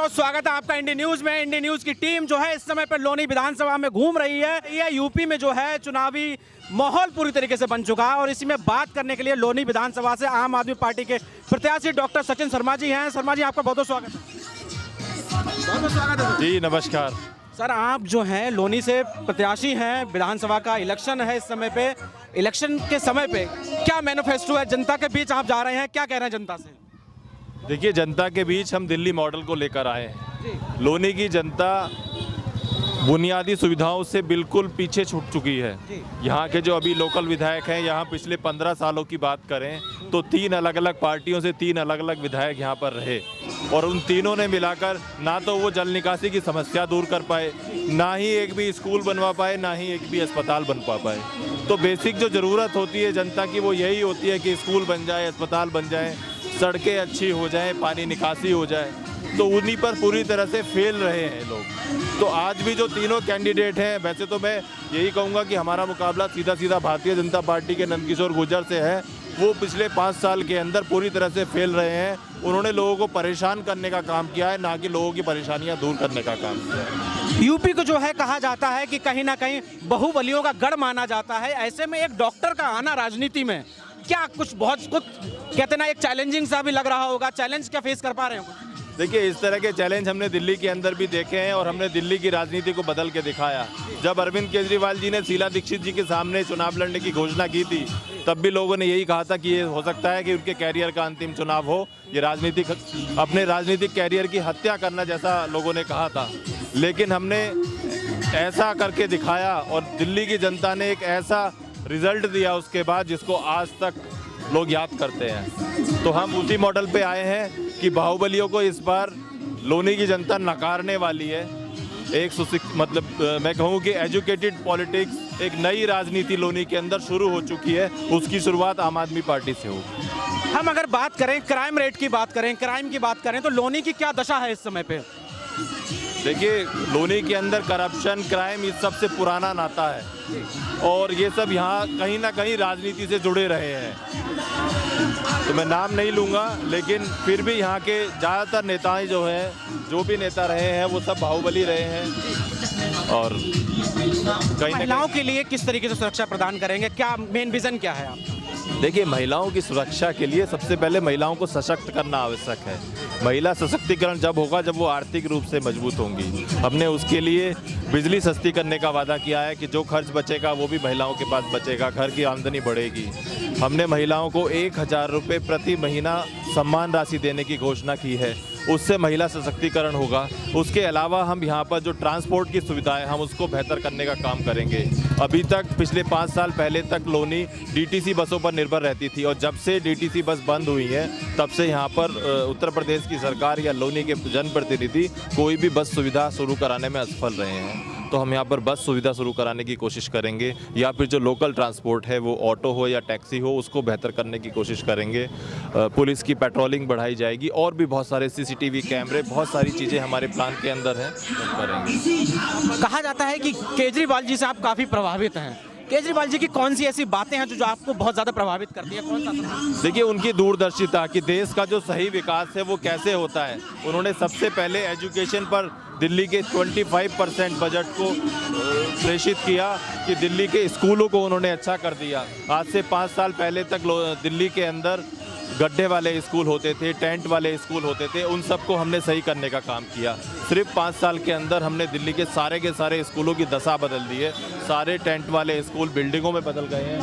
बहुत स्वागत है आपका इंडी न्यूज में। इंडी न्यूज की टीम जो है इस समय पर लोनी विधानसभा में घूम रही है। ये यूपी में जो है चुनावी माहौल पूरी तरीके से बन चुका है और इसी में बात करने के लिए लोनी विधानसभा से आम आदमी पार्टी के प्रत्याशी डॉक्टर सचिन शर्मा जी हैं। शर्मा जी, आपका बहुत बहुत स्वागत है। बहुत बहुत स्वागत है जी। नमस्कार सर। आप जो हैं लोनी से प्रत्याशी हैं, विधानसभा का इलेक्शन है इस समय पे। इलेक्शन के समय पे क्या मैनिफेस्टो है, जनता के बीच आप जा रहे हैं, क्या कह रहे हैं जनता से? देखिए, जनता के बीच हम दिल्ली मॉडल को लेकर आए हैं। लोनी की जनता बुनियादी सुविधाओं से बिल्कुल पीछे छूट चुकी है। यहाँ के जो अभी लोकल विधायक हैं, यहाँ पिछले 15 सालों की बात करें तो 3 अलग अलग पार्टियों से 3 अलग अलग विधायक यहाँ पर रहे और उन तीनों ने मिलाकर ना तो वो जल निकासी की समस्या दूर कर पाए, ना ही एक भी स्कूल बनवा पाए, ना ही एक भी अस्पताल बन पाए। तो बेसिक जो ज़रूरत होती है जनता की वो यही होती है कि स्कूल बन जाए, अस्पताल बन जाए, सड़कें अच्छी हो जाएं, पानी निकासी हो जाए। तो उन्हीं पर पूरी तरह से फेल रहे हैं लोग। तो आज भी जो तीनों कैंडिडेट हैं, वैसे तो मैं यही कहूँगा कि हमारा मुकाबला सीधा सीधा भारतीय जनता पार्टी के नंदकिशोर गुर्जर से है। वो पिछले 5 साल के अंदर पूरी तरह से फेल रहे हैं। उन्होंने लोगों को परेशान करने का काम किया है, ना कि लोगों की परेशानियां दूर करने का काम किया है। यूपी को जो है कहा जाता है कि कहीं ना कहीं बाहुबलियों का गढ़ माना जाता है। ऐसे में एक डॉक्टर का आना राजनीति में क्या कुछ कहते ना, एक चैलेंजिंग सा भी लग रहा होगा। चैलेंज क्या फेस कर पा रहे हो? देखिए, इस तरह के चैलेंज हमने दिल्ली के अंदर भी देखे हैं और हमने दिल्ली की राजनीति को बदल के दिखाया। जब अरविंद केजरीवाल जी ने शीला दीक्षित जी के सामने चुनाव लड़ने की घोषणा की थी, तब भी लोगों ने यही कहा था कि ये हो सकता है कि उनके कैरियर का अंतिम चुनाव हो। ये अपने राजनीतिक कैरियर की हत्या करना जैसा लोगों ने कहा था। लेकिन हमने ऐसा करके दिखाया और दिल्ली की जनता ने एक ऐसा रिजल्ट दिया उसके बाद जिसको आज तक लोग याद करते हैं। तो हम उसी मॉडल पे आए हैं कि बाहुबलियों को इस बार लोनी की जनता नकारने वाली है। मैं कहूँ कि एजुकेटेड पॉलिटिक्स, एक नई राजनीति लोनी के अंदर शुरू हो चुकी है। उसकी शुरुआत आम आदमी पार्टी से होगी। हम अगर बात करें क्राइम रेट की बात करें, क्राइम की बात करें तो लोनी की क्या दशा है इस समय पे? देखिए, लोनी के अंदर करप्शन, क्राइम, इस सबसे पुराना नाता है और ये सब यहाँ कहीं ना कहीं राजनीति से जुड़े रहे हैं। तो मैं नाम नहीं लूँगा, लेकिन फिर भी यहाँ के ज़्यादातर नेताएं जो भी नेता रहे हैं वो सब बाहुबली रहे हैं। और महिलाओं के लिए किस तरीके से सुरक्षा प्रदान करेंगे, क्या मेन विजन क्या है आपका? देखिए, महिलाओं की सुरक्षा के लिए सबसे पहले महिलाओं को सशक्त करना आवश्यक है। महिला सशक्तिकरण जब होगा जब वो आर्थिक रूप से मजबूत होंगी। हमने उसके लिए बिजली सस्ती करने का वादा किया है कि जो खर्च बचेगा वो भी महिलाओं के पास बचेगा, घर की आमदनी बढ़ेगी। हमने महिलाओं को 1000 रुपये प्रति महीना सम्मान राशि देने की घोषणा की है, उससे महिला सशक्तिकरण होगा। उसके अलावा हम यहाँ पर जो ट्रांसपोर्ट की सुविधाएं, हम उसको बेहतर करने का काम करेंगे। अभी तक पिछले 5 साल पहले तक लोनी डीटीसी बसों पर निर्भर रहती थी और जब से डीटीसी बस बंद हुई है तब से यहाँ पर उत्तर प्रदेश की सरकार या लोनी के जनप्रतिनिधि कोई भी बस सुविधा शुरू कराने में असफल रहे हैं। तो हम यहाँ पर बस सुविधा शुरू कराने की कोशिश करेंगे या फिर जो लोकल ट्रांसपोर्ट है, वो ऑटो हो या टैक्सी हो, उसको बेहतर करने की कोशिश करेंगे। पुलिस की पेट्रोलिंग बढ़ाई जाएगी और भी बहुत सारे CCTV कैमरे, बहुत सारी चीज़ें हमारे प्लान के अंदर हैं, करेंगे। कहा जाता है कि केजरीवाल जी से आप काफ़ी प्रभावित हैं। केजरीवाल जी की कौन सी ऐसी बातें हैं जो आपको बहुत ज़्यादा प्रभावित करती है? कौन सा? देखिए, उनकी दूरदर्शिता कि देश का जो सही विकास है वो कैसे होता है। उन्होंने सबसे पहले एजुकेशन पर दिल्ली के 25% बजट को प्रेषित किया कि दिल्ली के स्कूलों को उन्होंने अच्छा कर दिया। आज से 5 साल पहले तक दिल्ली के अंदर गड्ढे वाले स्कूल होते थे, टेंट वाले स्कूल होते थे, उन सबको हमने सही करने का काम किया। सिर्फ 5 साल के अंदर हमने दिल्ली के सारे स्कूलों की दशा बदल दी है। सारे टेंट वाले स्कूल बिल्डिंगों में बदल गए हैं।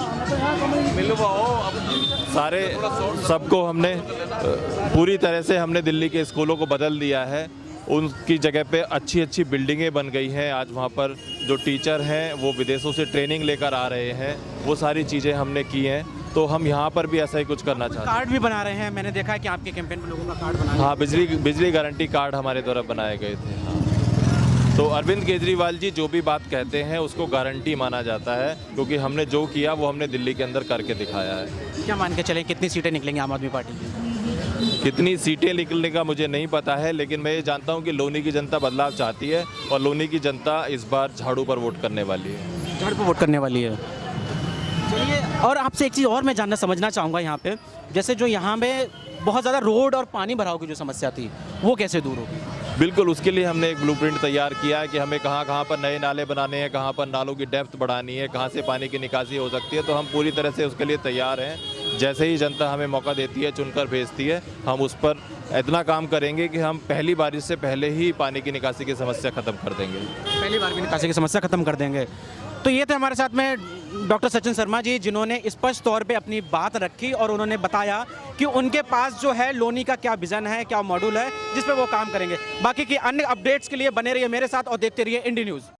सबको हमने पूरी तरह से हमने दिल्ली के स्कूलों को बदल दिया है। उनकी जगह पे अच्छी बिल्डिंगें बन गई हैं। आज वहाँ पर जो टीचर हैं वो विदेशों से ट्रेनिंग लेकर आ रहे हैं। वो सारी चीज़ें हमने की हैं। तो हम यहाँ पर भी ऐसा ही कुछ करना चाहते हैं। कार्ड भी बना रहे हैं, मैंने देखा है कि आपके कैंपेन में लोगों का कार्ड बना। हाँ, बिजली गारंटी कार्ड हमारे द्वारा बनाए गए थे। हाँ, तो अरविंद केजरीवाल जी जो भी बात कहते हैं उसको गारंटी माना जाता है, क्योंकि हमने जो किया वो हमने दिल्ली के अंदर करके दिखाया है। क्या मान के चलें कितनी सीटें निकलेंगी आम आदमी पार्टी की? कितनी सीटें निकलने का मुझे नहीं पता है, लेकिन मैं ये जानता हूँ कि लोनी की जनता बदलाव चाहती है और लोनी की जनता इस बार झाड़ू पर वोट करने वाली है। झाड़ू पर वोट करने वाली है। चलिए, और आपसे एक चीज़ और मैं जानना समझना चाहूँगा यहाँ पे, जैसे जो यहाँ पे बहुत ज़्यादा रोड और पानी भराव की जो समस्या थी वो कैसे दूर होगी? बिल्कुल, उसके लिए हमने एक ब्लूप्रिंट तैयार किया है कि हमें कहाँ-कहाँ पर नए नाले बनाने हैं, कहाँ पर नालों की डेप्थ बढ़ानी है, कहाँ से पानी की निकासी हो सकती है। तो हम पूरी तरह से उसके लिए तैयार हैं। जैसे ही जनता हमें मौका देती है, चुनकर भेजती है, हम उस पर इतना काम करेंगे कि हम पहली बारिश से पहले ही पानी की निकासी की समस्या खत्म कर देंगे। पहली बार की निकासी की समस्या खत्म कर देंगे। तो ये थे हमारे साथ में डॉक्टर सचिन शर्मा जी, जिन्होंने स्पष्ट तौर पे अपनी बात रखी और उन्होंने बताया कि उनके पास जो है लोनी का क्या विजन है, क्या मॉड्यूल है जिस पे वो काम करेंगे। बाकी की अन्य अपडेट्स के लिए बने रहिए मेरे साथ और देखते रहिए इंडी न्यूज़।